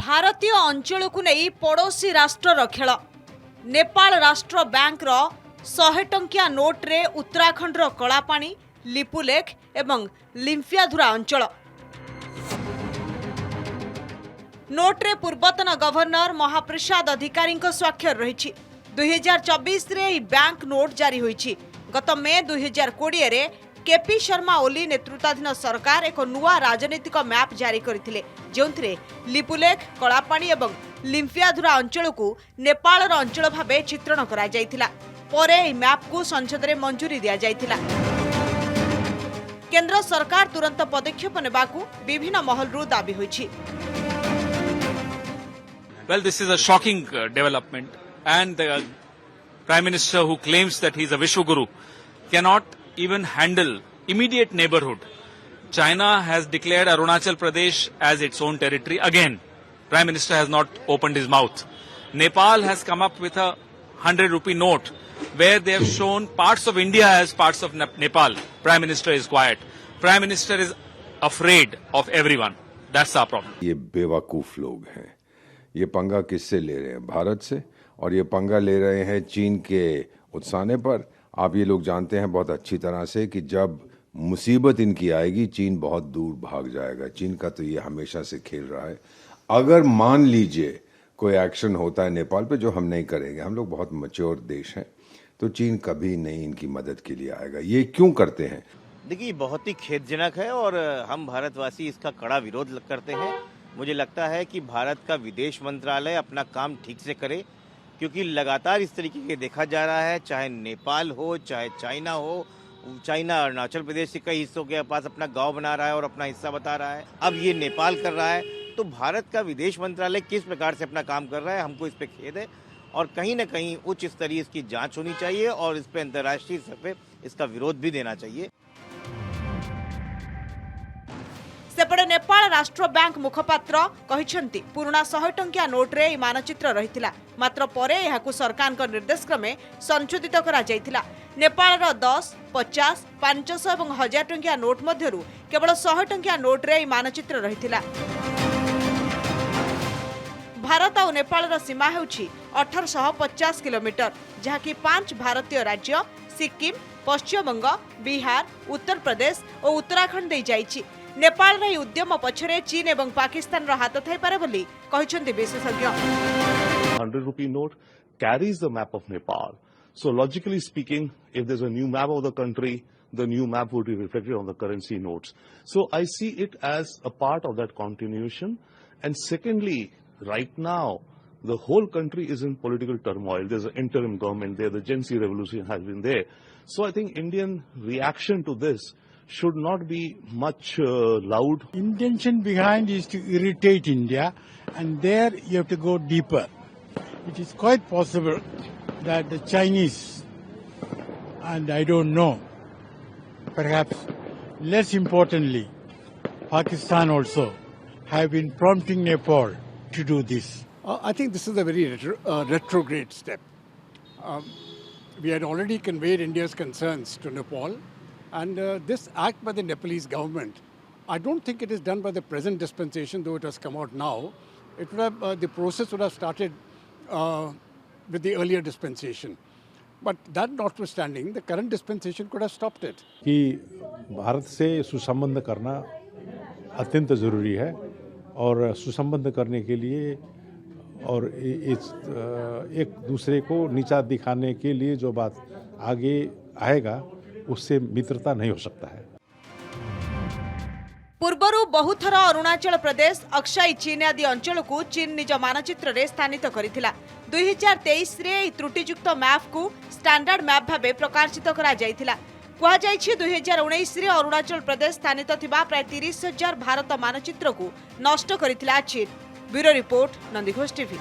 भारतीय अंचल को नहीं पड़ोसी राष्ट्र खेल नेपाल राष्ट्र बैंक 100 टंकिया नोट रे उत्तराखंड कलापानी लिपुलेख एवं लिम्फियाधुरा अंचल नोट रे पूर्वतन गवर्नर महाप्रसाद अधिकारी स्वाक्षर रही 2024 रे बैंक नोट जारी होईछि। गत मे 2020 रे केपी शर्मा ओली नेतृत्वाधीन सरकार एक नुआ राजनीतिक मैप जारी करथिले जोंथरे लिपुलेख कलापानी एवं लिम्फियाधुरा अंचल को नेपाल अंचल भाबे चित्रण करा जायथिला। परे एही मैप को संसद रे मंजूरी दिया जायथिला। केंद्र सरकार तुरंत पदक्षेप नेबाकू विभिन्न महलरु दाबी होईछि। Well, this is a shocking development, and the Prime Minister who claims that he is a Vishwaguru cannot even handle immediate neighborhood. China has declared Arunachal Pradesh as its own territory again. Prime Minister has not opened his mouth. Nepal has come up with a 100 rupee note where they have shown parts of India as parts of Nepal. Prime Minister is quiet. Prime Minister is afraid of everyone. That's our problem. ये बेवकूफ लोग हैं। ये पंगा किससे ले रहे हैं? भारत से। और ये पंगा ले रहे हैं चीन के उत्साहने पर। आप ये लोग जानते हैं बहुत अच्छी तरह से कि जब मुसीबत इनकी आएगी चीन बहुत दूर भाग जाएगा। चीन का तो ये हमेशा से खेल रहा है। अगर मान लीजिए कोई एक्शन होता है नेपाल पे, जो हम नहीं करेंगे, हम लोग बहुत मैच्योर देश हैं, तो चीन कभी नहीं इनकी मदद के लिए आएगा। ये क्यों करते हैं? देखिए, बहुत ही खेदजनक है और हम भारतवासी इसका कड़ा विरोध करते हैं। मुझे लगता है कि भारत का विदेश मंत्रालय अपना काम ठीक से करे, क्योंकि लगातार इस तरीके के देखा जा रहा है, चाहे नेपाल हो चाहे चाइना हो। चाइना अरुणाचल प्रदेश के कई हिस्सों के पास अपना गांव बना रहा है और अपना हिस्सा बता रहा है। अब ये नेपाल कर रहा है, तो भारत का विदेश मंत्रालय किस प्रकार से अपना काम कर रहा है, हमको इस पे खेद है और कहीं न कहीं उच्च स्तरीय इसकी जांच होनी चाहिए और इस पे अंतर्राष्ट्रीय स्तर पे इसका विरोध भी देना चाहिए। सेपटे नेपाल राष्ट्र बैंक मुखपात्र कहिसेंती पुराना 100 टंकिया नोट रे मानचित्र रहिथिला, मात्र परे एहाकु सरकार का निर्देश क्रमे संशोधित करा जायथिला। नेपाल 10, 50, 500 एवं 1000 टंकिया नोट मध्यरु केवल 100 टंकिया नोट रे मानचित्र रहिथिला। भारत और नेपाल सीमा हेउछि 1850 किलोमीटर, जहाँकि 5 भारतीय राज्य सिक्किम, पश्चिम बंग, बिहार, उत्तर प्रदेश और उत्तराखंड दे जाइछि। नेपाल रे उद्यम पछरे चीन एवं पाकिस्तान रो हाथ थाई पारे बोली कहिसेंती विशेषज्ञ। 100 rupee note carries the map of Nepal. So logically speaking, if there's a new map of the country, the new map would be reflected on the currency notes. So I see it as a part of that continuation. And secondly, right now, the whole country is in political turmoil. There's an interim government there. The Gen Z revolution has been there. So I think Indian reaction to this should not be much loud. Intention behind is to irritate India, and there you have to go deeper. It is quite possible that the Chinese, and I don't know, perhaps less importantly, Pakistan also, have been prompting Nepal to do this. I think this is a very retrograde step. We had already conveyed India's concerns to Nepal. And this act by the Nepalese government, I don't think it is done by the present dispensation, though it has come out now. It would have, the process would have started with the earlier dispensation. But that notwithstanding, the current dispensation could have stopped it. कि भारत से सुसंबंध करना अत्यंत ज़रूरी है और सुसंबंध करने के लिए और एक दूसरे को नीचा दिखाने के लिए जो बात आगे आएगा उससे मित्रता नहीं हो सकता है। पूर्वरु बहुथर अरुणाचल प्रदेश, अक्षय चीन आदि अंचल को चीन निज मानचित्र रे स्थानित करिथिला। 2023 रे त्रुटियुक्त मैप को स्टैंडर्ड मैप भाबे प्रकाशित करा जायथिला। कुहा जायछि 2019 रे अरुणाचल प्रदेश स्थानित थिबा प्राय 30,000 भारत मानचित्र को नष्ट करिथिला चीन। Bureau report, Nandighosh TV.